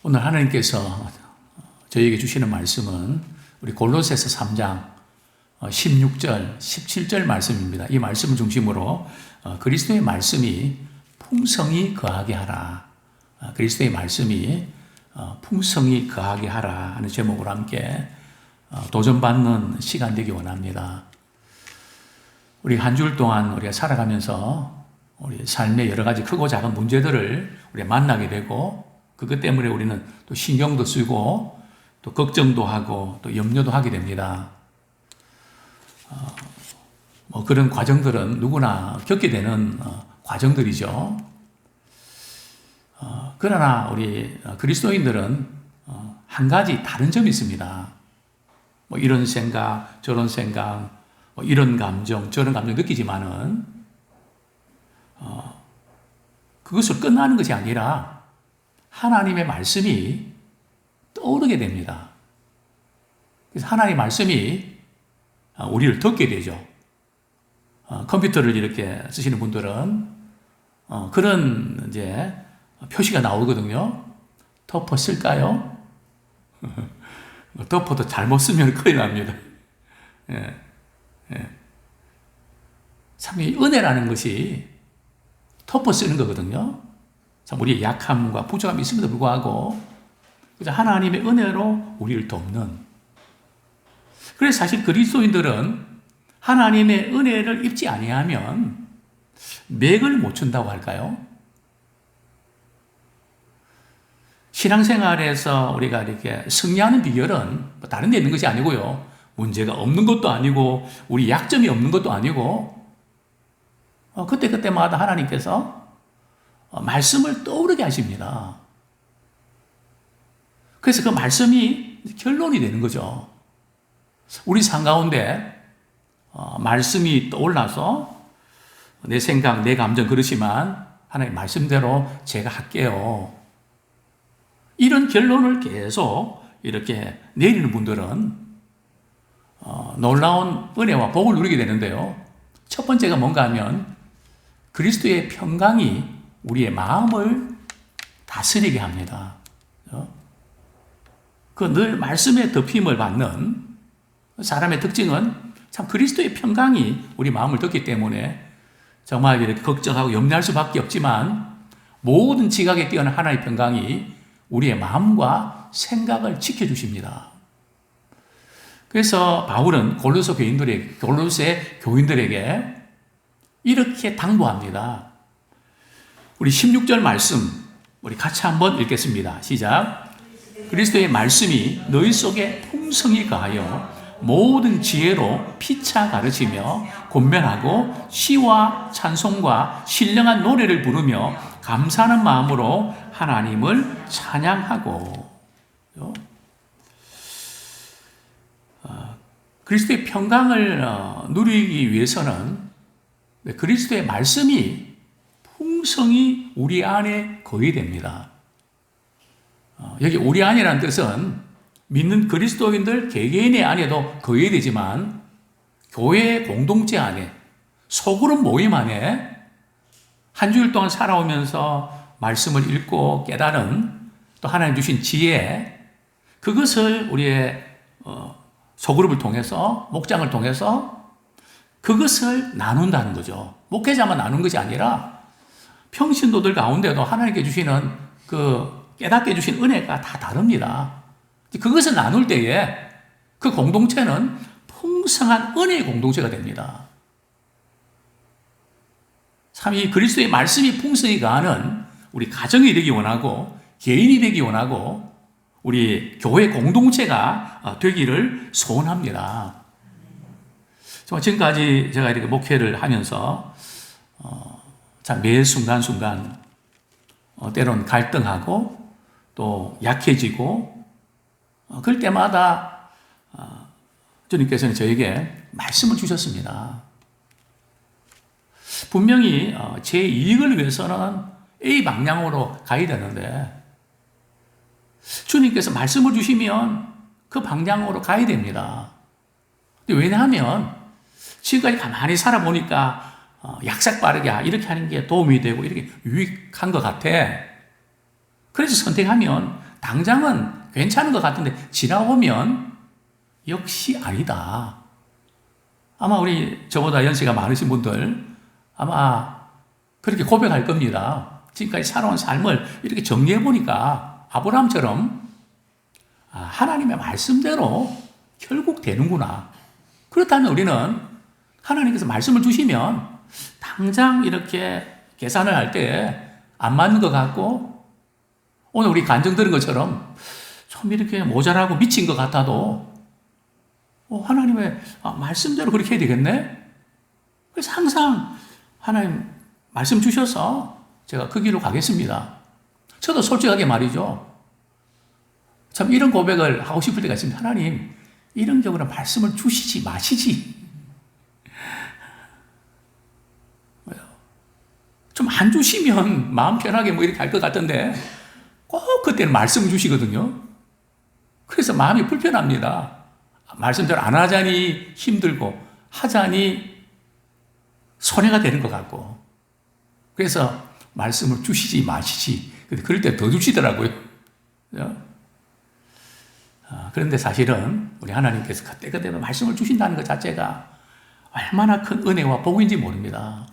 오늘 하나님께서 저희에게 주시는 말씀은 우리 골로새서 3장 16절, 17절 말씀입니다. 이 말씀을 중심으로 그리스도의 말씀이 풍성히 거하게 하라. 그리스도의 말씀이 풍성히 거하게 하라 하는 제목으로 함께 도전받는 시간 되기 원합니다. 우리 한 주일 동안 우리가 살아가면서 우리 삶의 여러 가지 크고 작은 문제들을 우리가 만나게 되고 그것 때문에 우리는 또 신경도 쓰고 또 걱정도 하고 또 염려도 하게 됩니다. 그런 과정들은 누구나 겪게 되는 과정들이죠. 그러나 우리 그리스도인들은 한 가지 다른 점이 있습니다. 이런 생각, 저런 생각, 이런 감정, 저런 감정 느끼지만은 그것을 끝나는 것이 아니라 하나님의 말씀이 떠오르게 됩니다. 그래서 하나님의 말씀이 우리를 덮게 되죠. 컴퓨터를 이렇게 쓰시는 분들은 그런 이제 표시가 나오거든요. 덮어 쓸까요? 덮어도 잘못 쓰면 큰일 납니다. 참 이 은혜라는 것이 덮어 쓰는 거거든요. 참 우리의 약함과 부족함이 있음에도 불구하고 하나님의 은혜로 우리를 돕는. 그래서 사실 그리스도인들은 하나님의 은혜를 입지 아니하면 맥을 못 춘다고 할까요? 신앙생활에서 우리가 이렇게 승리하는 비결은 다른 데 있는 것이 아니고요. 문제가 없는 것도 아니고 우리 약점이 없는 것도 아니고 그때마다 하나님께서 말씀을 떠오르게 하십니다. 그래서 그 말씀이 결론이 되는 거죠. 우리 삶 가운데 말씀이 떠올라서 내 생각, 내 감정 그렇지만 하나님 말씀대로 제가 할게요. 이런 결론을 계속 이렇게 내리는 분들은 놀라운 은혜와 복을 누리게 되는데요. 첫 번째가 뭔가 하면 그리스도의 평강이 우리의 마음을 다스리게 합니다. 그 늘 말씀의 덮임을 받는 사람의 특징은 참 그리스도의 평강이 우리 마음을 덮기 때문에 정말 이렇게 걱정하고 염려할 수밖에 없지만 모든 지각에 뛰어난 하나님의 평강이 우리의 마음과 생각을 지켜주십니다. 그래서 바울은 골로새 교인들에게 이렇게 당부합니다. 우리 16절 말씀 우리 같이 한번 읽겠습니다. 시작. 그리스도의 말씀이 너희 속에 풍성히 거하여 모든 지혜로 피차 가르치며 권면하고 시와 찬송과 신령한 노래를 부르며 감사하는 마음으로 하나님을 찬양하고. 그리스도의 평강을 누리기 위해서는 그리스도의 말씀이 풍성히 우리 안에 거해야 됩니다. 여기 우리 안이라는 뜻은 믿는 그리스도인들 개개인의 안에도 거해야 되지만 교회 공동체 안에, 소그룹 모임 안에 한 주일 동안 살아오면서 말씀을 읽고 깨달은 또 하나님 주신 지혜, 그것을 우리의 소그룹을 통해서, 목장을 통해서 그것을 나눈다는 거죠. 목회자만 나눈 것이 아니라 평신도들 가운데도 하나님께 주시는 깨닫게 주신 은혜가 다 다릅니다. 그것을 나눌 때에 그 공동체는 풍성한 은혜의 공동체가 됩니다. 참 이 그리스도의 말씀이 풍성히 가는 우리 가정이 되기 원하고 개인이 되기 원하고 우리 교회 공동체가 되기를 소원합니다. 지금까지 제가 이렇게 목회를 하면서 참 매 순간순간 때로는 갈등하고 또 약해지고 그럴 때마다 주님께서는 저에게 말씀을 주셨습니다. 분명히 제 이익을 위해서는 A 방향으로 가야 되는데 주님께서 말씀을 주시면 그 방향으로 가야 됩니다. 왜냐하면 지금까지 가만히 살아보니까 약삭 빠르게 이렇게 하는 게 도움이 되고 이렇게 유익한 것 같아. 그래서 선택하면 당장은 괜찮은 것 같은데 지나보면 역시 아니다. 아마 우리 저보다 연세가 많으신 분들 아마 그렇게 고백할 겁니다. 지금까지 살아온 삶을 이렇게 정리해 보니까 아브라함처럼 하나님의 말씀대로 결국 되는구나. 그렇다면 우리는 하나님께서 말씀을 주시면 당장 이렇게 계산을 할 때 안 맞는 것 같고 오늘 우리 간증 들은 것처럼 좀 이렇게 모자라고 미친 것 같아도 하나님의 말씀대로 그렇게 해야 되겠네? 그래서 항상 하나님 말씀 주셔서 제가 그 길로 가겠습니다. 저도 솔직하게 말이죠. 참 이런 고백을 하고 싶을 때가 있습니다. 하나님, 이런 경우는 말씀을 주시지 마시지. 좀 안 주시면 마음 편하게 뭐 이렇게 할 것 같은데 꼭 그때는 말씀을 주시거든요. 그래서 마음이 불편합니다. 말씀대로 안 하자니 힘들고 하자니 손해가 되는 것 같고 그래서 말씀을 주시지 마시지. 근데 그럴 때 더 주시더라고요. 그런데 사실은 우리 하나님께서 그때그때 말씀을 주신다는 것 자체가 얼마나 큰 은혜와 복인지 모릅니다.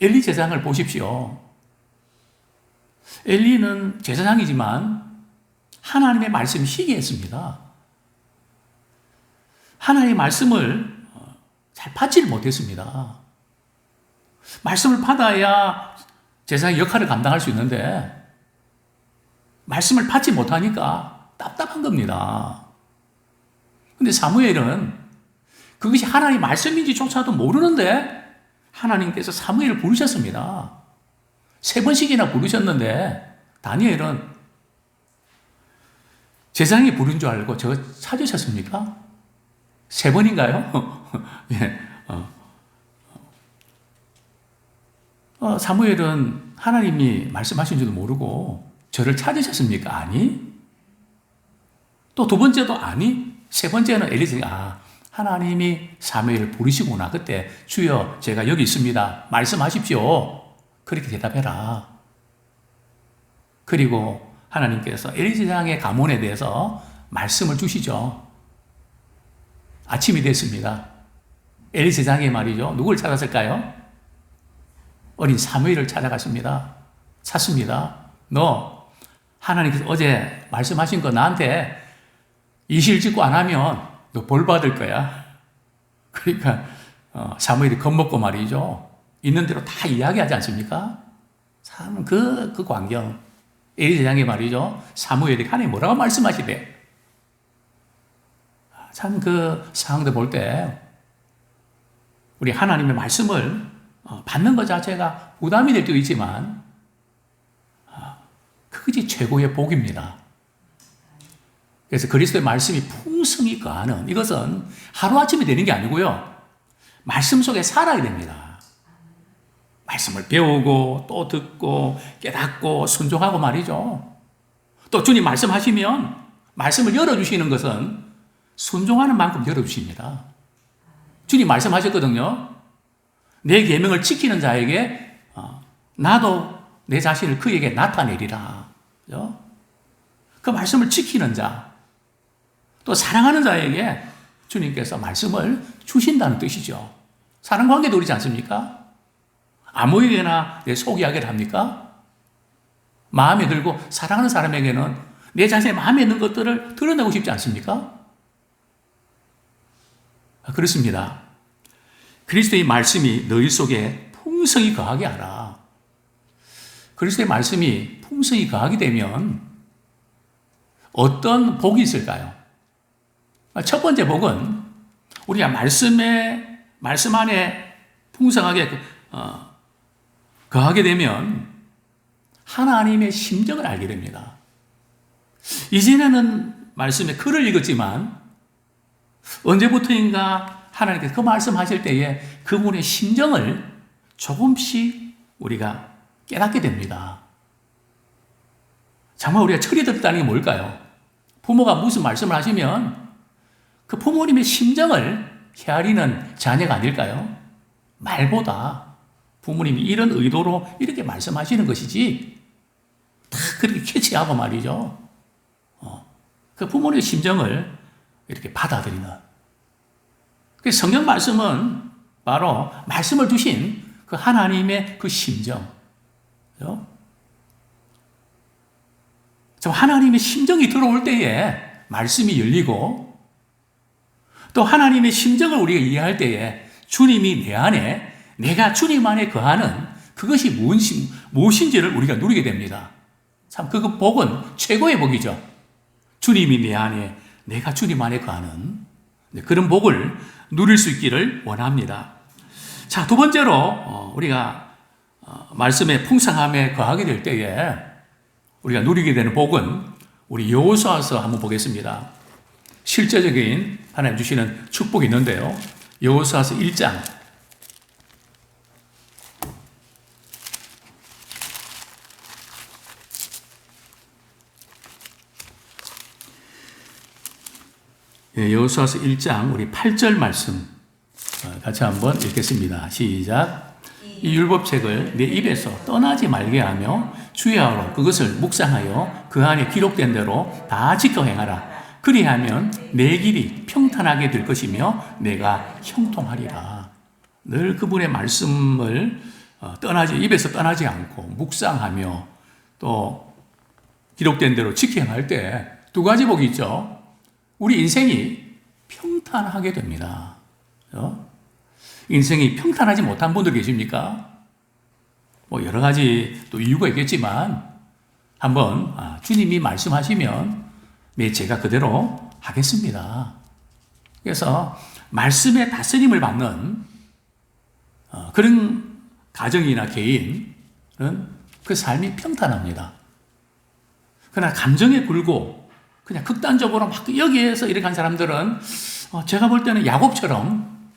엘리 제사장을 보십시오. 엘리는 제사장이지만 하나님의 말씀이 희귀했습니다. 하나님의 말씀을 잘 받지를 못했습니다. 말씀을 받아야 제사장의 역할을 감당할 수 있는데 말씀을 받지 못하니까 답답한 겁니다. 근데 사무엘은 그것이 하나님의 말씀인지조차도 모르는데 하나님께서 사무엘을 부르셨습니다. 3번씩이나 부르셨는데 다니엘은 제사장이 부른 줄 알고 저거 찾으셨습니까? 3번인가요? 예. 사무엘은 하나님이 말씀하신 줄도 모르고 저를 찾으셨습니까? 아니. 또 2번째도 아니. 3번째는 엘리사가 하나님이 사무엘을 부르시구나. 그때 주여 제가 여기 있습니다. 말씀하십시오. 그렇게 대답해라. 그리고 하나님께서 엘리 제사장의 가문에 대해서 말씀을 주시죠. 아침이 됐습니다. 엘리 제사장이 말이죠. 누굴 찾았을까요? 어린 사무엘을 찾아갔습니다. 찾습니다. 너 하나님께서 어제 말씀하신 거 나한테 이실직고 안 하면 너 벌 받을 거야. 그러니까 사무엘이 겁먹고 말이죠. 있는 대로 다 이야기하지 않습니까? 참 그 광경. 엘리 제사장이 말이죠. 사무엘이 하나님 뭐라고 말씀하시대. 참 그 상황들 볼 때 우리 하나님의 말씀을 받는 것 자체가 부담이 될 때도 있지만 그것이 최고의 복입니다. 그래서 그리스도의 말씀이 풍성히 거하는 이것은 하루아침에 되는 게 아니고요. 말씀 속에 살아야 됩니다. 말씀을 배우고 또 듣고 깨닫고 순종하고 말이죠. 또 주님 말씀하시면 말씀을 열어주시는 것은 순종하는 만큼 열어주십니다. 주님 말씀하셨거든요. 내 계명을 지키는 자에게 나도 내 자신을 그에게 나타내리라. 그죠? 그 말씀을 지키는 자, 또 사랑하는 자에게 주님께서 말씀을 주신다는 뜻이죠. 사랑관계도 그렇지 않습니까? 아무에게나 내 속 이야기를 합니까? 마음에 들고 사랑하는 사람에게는 내 자신의 마음에 있는 것들을 드러내고 싶지 않습니까? 그렇습니다. 그리스도의 말씀이 너희 속에 풍성히 거하게 하라. 그리스도의 말씀이 풍성히 거하게 되면 어떤 복이 있을까요? 첫 번째 복은 우리가 말씀 안에 풍성하게 거하게 되면 하나님의 심정을 알게 됩니다. 이전에는 말씀에 글을 읽었지만 언제부터인가 하나님께서 그 말씀하실 때에 그분의 심정을 조금씩 우리가 깨닫게 됩니다. 정말 우리가 철이 들었다는 게 뭘까요? 부모가 무슨 말씀을 하시면 그 부모님의 심정을 헤아리는 자녀가 아닐까요? 말보다 부모님이 이런 의도로 이렇게 말씀하시는 것이지 다 그렇게 캐치하고 말이죠. 그 부모님의 심정을 이렇게 받아들이는. 그 성경 말씀은 바로 말씀을 주신 그 하나님의 그 심정. 그죠? 하나님의 심정이 들어올 때에 말씀이 열리고 또 하나님의 심정을 우리가 이해할 때에 주님이 내 안에 내가 주님 안에 거하는 그것이 무엇인지를 우리가 누리게 됩니다. 참 그 복은 최고의 복이죠. 주님이 내 안에 내가 주님 안에 거하는 그런 복을 누릴 수 있기를 원합니다. 자, 두 번째로 우리가 말씀의 풍성함에 거하게 될 때에 우리가 누리게 되는 복은 우리 여호수아서 한번 보겠습니다. 실제적인 하나님 주시는 축복이 있는데요. 여호수아서 1장 여호수아서 1장 우리 8절 말씀 같이 한번 읽겠습니다. 시작. 이 율법책을 내 입에서 떠나지 말게 하며 주야로 그것을 묵상하여 그 안에 기록된 대로 다 지켜 행하라. 그리하면 내 길이 평탄하게 될 것이며 내가 형통하리라. 늘 그분의 말씀을 입에서 떠나지 않고 묵상하며 또 기록된 대로 지켜 행할 때 두 가지 복이 있죠. 우리 인생이 평탄하게 됩니다. 인생이 평탄하지 못한 분들 계십니까? 여러 가지 또 이유가 있겠지만 한번 주님이 말씀하시면 제가 그대로 하겠습니다. 그래서 말씀의 다스림을 받는 그런 가정이나 개인은 그 삶이 평탄합니다. 그러나 감정에 굴고 그냥 극단적으로 막 여기에서 이렇게 한 사람들은 제가 볼 때는 야곱처럼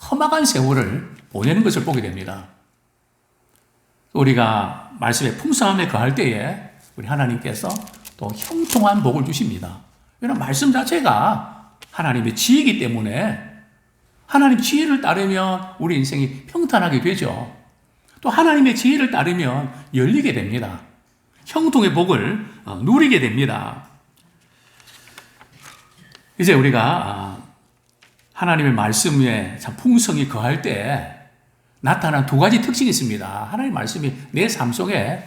험악한 세월을 보내는 것을 보게 됩니다. 우리가 말씀의 풍성함에 거할 때에 우리 하나님께서 또 형통한 복을 주십니다. 이런 말씀 자체가 하나님의 지혜이기 때문에 하나님 지혜를 따르면 우리 인생이 평탄하게 되죠. 또 하나님의 지혜를 따르면 열리게 됩니다. 형통의 복을 누리게 됩니다. 이제 우리가 하나님의 말씀에 참 풍성히 거할 때 나타난 두 가지 특징이 있습니다. 하나님의 말씀이 내 삶 속에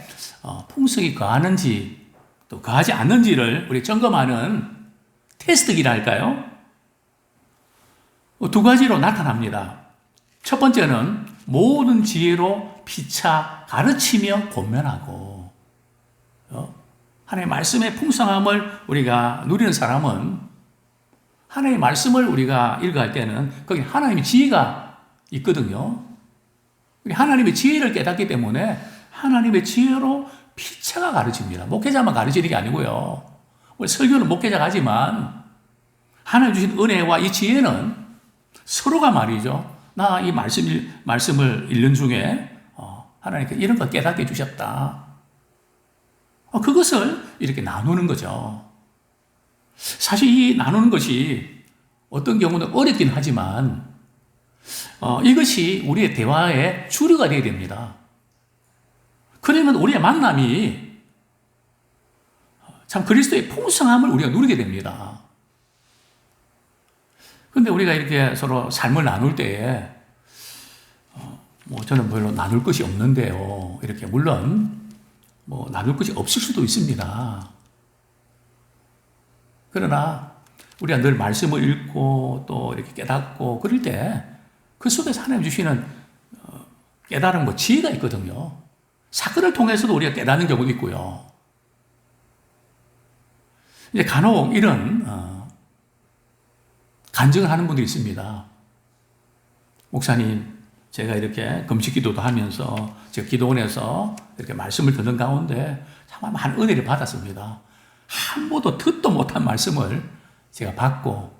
풍성히 거하는지 또 거하지 않는지를 우리 점검하는 테스트기라 할까요? 두 가지로 나타납니다. 첫 번째는 모든 지혜로 피차 가르치며 권면하고 하나님의 말씀의 풍성함을 우리가 누리는 사람은 하나님의 말씀을 우리가 읽어갈 때는 거기 하나님의 지혜가 있거든요. 하나님의 지혜를 깨닫기 때문에 하나님의 지혜로 피차가 가르칩니다. 목회자만 가르치는 게 아니고요. 우리 설교는 목회자가 하지만 하나님 주신 은혜와 이 지혜는 서로가 말이죠. 나 이 말씀을 읽는 중에 하나님께서 이런 거 깨닫게 해주셨다. 그것을 이렇게 나누는 거죠. 사실 이 나누는 것이 어떤 경우는 어렵긴 하지만 이것이 우리의 대화의 주류가 되어야 됩니다. 그러면 우리의 만남이 참 그리스도의 풍성함을 우리가 누리게 됩니다. 그런데 우리가 이렇게 서로 삶을 나눌 때에 저는 별로 나눌 것이 없는데요. 이렇게 물론 나눌 것이 없을 수도 있습니다. 그러나 우리가 늘 말씀을 읽고 또 이렇게 깨닫고 그럴 때 그 속에서 하나님 주시는 깨달은 지혜가 있거든요. 사건을 통해서도 우리가 깨닫는 경우도 있고요. 이제 간혹 이런 간증을 하는 분들이 있습니다. 목사님, 제가 이렇게 금식 기도도 하면서 제가 기도원에서 이렇게 말씀을 듣는 가운데 참 많은 은혜를 받았습니다. 한 번도 듣도 못한 말씀을 제가 받고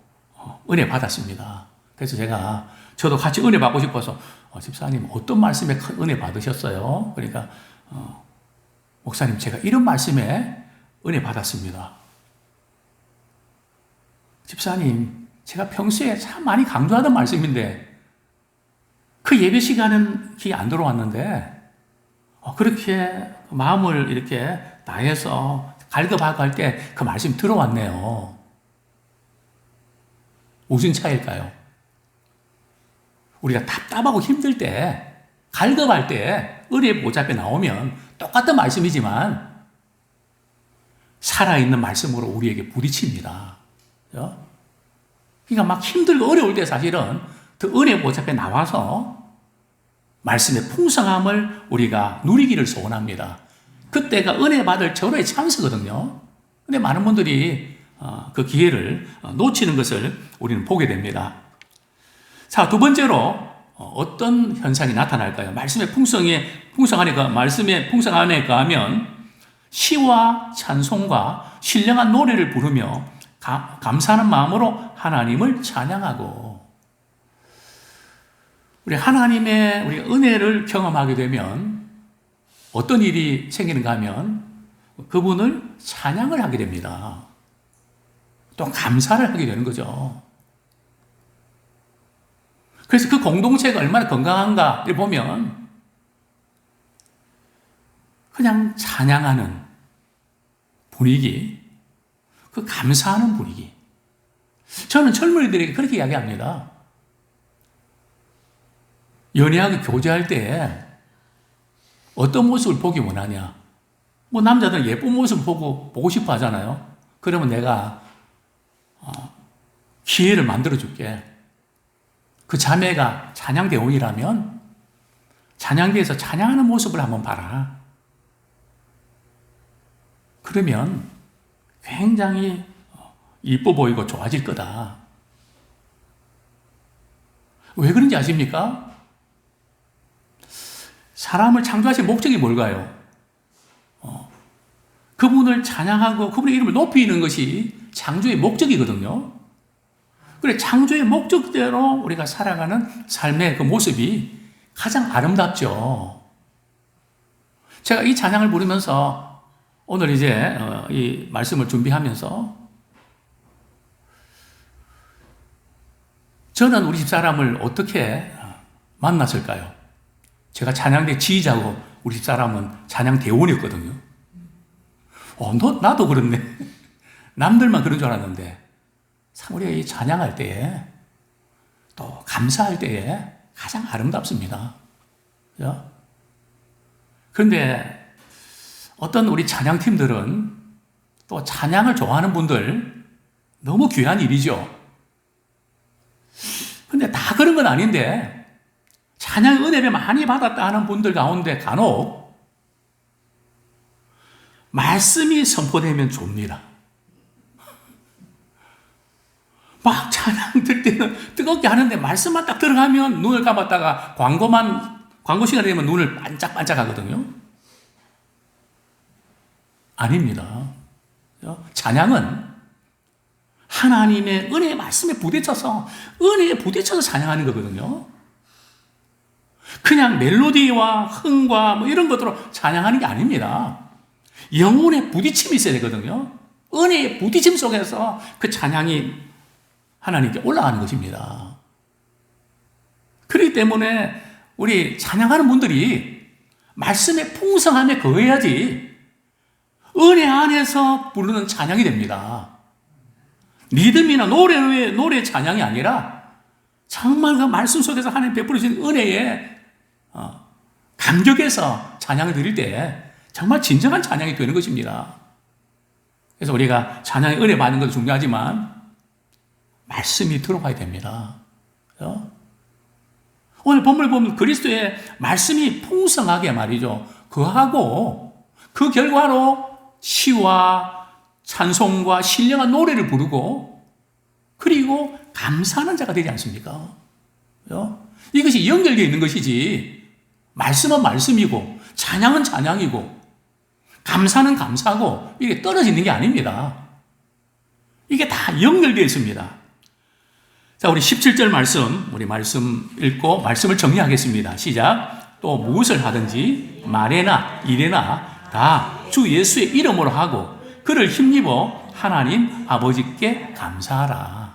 은혜 받았습니다. 그래서 저도 같이 은혜 받고 싶어서 집사님 어떤 말씀에 큰 은혜 받으셨어요? 그러니까 목사님 제가 이런 말씀에 은혜 받았습니다. 집사님 제가 평소에 참 많이 강조하던 말씀인데 그 예배 시간은 기회 안 들어왔는데 그렇게 마음을 이렇게 다해서 갈급하고 할 때 그 말씀이 들어왔네요. 무슨 차이일까요? 우리가 답답하고 힘들 때, 갈급할 때 은혜의 보좌 앞에 나오면 똑같은 말씀이지만 살아있는 말씀으로 우리에게 부딪힙니다. 그러니까 막 힘들고 어려울 때 사실은 그 은혜의 보좌 앞에 나와서 말씀의 풍성함을 우리가 누리기를 소원합니다. 그때가 은혜 받을 절호의 찬스거든요. 근데 많은 분들이 그 기회를 놓치는 것을 우리는 보게 됩니다. 자, 두 번째로 어떤 현상이 나타날까요? 말씀의 말씀의 풍성함에 가하면 시와 찬송과 신령한 노래를 부르며 감사하는 마음으로 하나님을 찬양하고, 우리 하나님의 우리 은혜를 경험하게 되면 어떤 일이 생기는가 하면 그분을 찬양을 하게 됩니다. 또 감사를 하게 되는 거죠. 그래서 그 공동체가 얼마나 건강한가를 보면 그냥 찬양하는 분위기, 그 감사하는 분위기. 저는 젊은이들에게 그렇게 이야기합니다. 연애하고 교제할 때 어떤 모습을 보기 원하냐? 뭐 남자들은 예쁜 모습을 보고 싶어 하잖아요. 그러면 내가 기회를 만들어 줄게. 그 자매가 찬양대원이라면 찬양대에서 찬양하는 모습을 한번 봐라. 그러면 굉장히 이뻐 보이고 좋아질 거다. 왜 그런지 아십니까? 사람을 창조하신 목적이 뭘까요? 그분을 찬양하고 그분의 이름을 높이는 것이 창조의 목적이거든요. 그래, 창조의 목적대로 우리가 살아가는 삶의 그 모습이 가장 아름답죠. 제가 이 찬양을 부르면서 오늘 이제 이 말씀을 준비하면서 저는 우리 집사람을 어떻게 만났을까요? 제가 찬양대 지휘자고 우리 집사람은 찬양대원이었거든요. 나도 그렇네. 남들만 그런 줄 알았는데 참 우리가 이 찬양할 때에 또 감사할 때에 가장 아름답습니다. 그죠? 그런데 어떤 우리 찬양팀들은 또 찬양을 좋아하는 분들 너무 귀한 일이죠. 근데 다 그런 건 아닌데 찬양 은혜를 많이 받았다 하는 분들 가운데 간혹 말씀이 선포되면 줍니다. 막 찬양 들 때는 뜨겁게 하는데 말씀만 딱 들어가면 눈을 감았다가 광고 시간이 되면 눈을 반짝반짝 하거든요. 아닙니다. 찬양은 하나님의 은혜의 말씀에 은혜에 부딪혀서 찬양하는 거거든요. 그냥 멜로디와 흥과 뭐 이런 것으로 찬양하는 게 아닙니다. 영혼의 부딪힘이 있어야 되거든요. 은혜의 부딪힘 속에서 그 찬양이 하나님께 올라가는 것입니다. 그렇기 때문에 우리 찬양하는 분들이 말씀의 풍성함에 거해야지 은혜 안에서 부르는 찬양이 됩니다. 리듬이나 노래 찬양이 아니라 정말 그 말씀 속에서 하나님 베풀으신 은혜에 감격해서 찬양을 드릴 때 정말 진정한 찬양이 되는 것입니다. 그래서 우리가 찬양의 은혜 받는 것도 중요하지만 말씀이 들어가야 됩니다. 그렇죠? 오늘 본문을 보면 그리스도의 말씀이 풍성하게 말이죠. 그하고 그 결과로 시와 찬송과 신령한 노래를 부르고 그리고 감사하는 자가 되지 않습니까? 그렇죠? 이것이 연결되어 있는 것이지 말씀은 말씀이고 찬양은 찬양이고 감사는 감사고 이게 떨어져 있는 게 아닙니다. 이게 다 연결되어 있습니다. 자, 우리 17절 우리 말씀 읽고 말씀을 정리하겠습니다. 시작. 또 무엇을 하든지 말에나 일에나 다 주 예수의 이름으로 하고 그를 힘입어 하나님 아버지께 감사하라.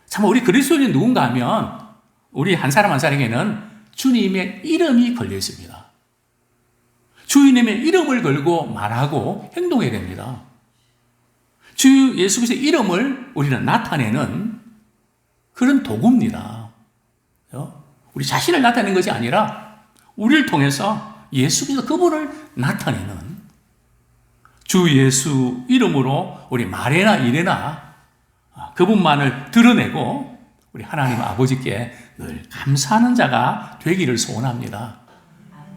참 우리 그리스도인이 누군가 하면 우리 한 사람 한 사람에게는 주님의 이름이 걸려 있습니다. 주님의 이름을 걸고 말하고 행동해야 됩니다. 주 예수 그리스도의 이름을 우리는 나타내는 그런 도구입니다. 우리 자신을 나타내는 것이 아니라 우리를 통해서 예수 그리스도 그분을 나타내는 주 예수 이름으로 우리 말이나 일이나 그분만을 드러내고 우리 하나님 아버지께 늘 감사하는 자가 되기를 소원합니다.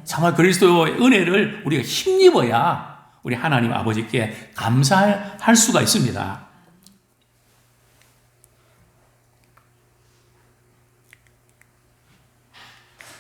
정말 그리스도의 은혜를 우리가 힘입어야 우리 하나님 아버지께 감사할 수가 있습니다.